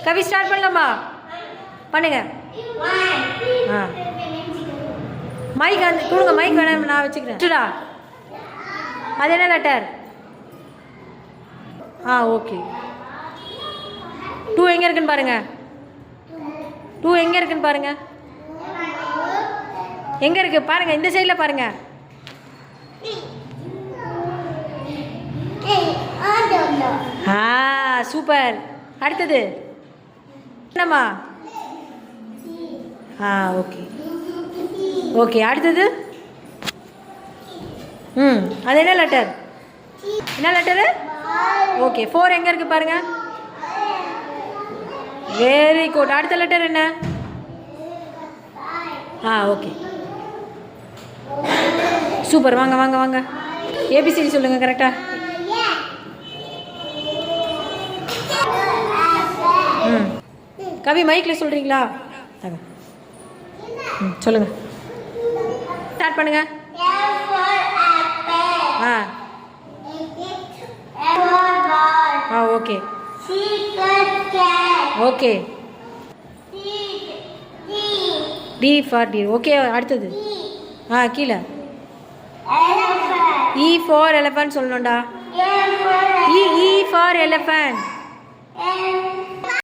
கவி start பண்ணலாமா? பண்ணுங்க. ஆ mic அந்த கொடுங்க. மைக் வேணாம், நான் வச்சுக்கிறேன். அது என்ன லெட்டர்? ஓகே. 2 எங்கே இருக்குன்னு பாருங்க. 2 எங்கே இருக்குன்னு பாருங்க. எங்கே இருக்குது பாருங்கள், இந்த சைடில் பாருங்கள். சூப்பர். அடுத்தது என்னம்மா? Okay okay. அடுத்தது அது என்ன லெட்டர்? என்ன லெட்டரு? ஓகே. 4 எங்கே இருக்குது பாருங்க. Very good. அடுத்த லெட்டர் என்ன? Okay super. வாங்க வாங்க வாங்க. ஏபிசிடி சொல்லுங்கள் கரெக்டாக. கவி மைக்கில் சொல்கிறீங்களா? சொல்லுங்கள். ஸ்டார்ட் பண்ணுங்க. Okay okay. D for D. Okay. அடுத்தது கீழே E ஃபார் எலிஃபண்ட் சொல்லணும்டா. E for elephant.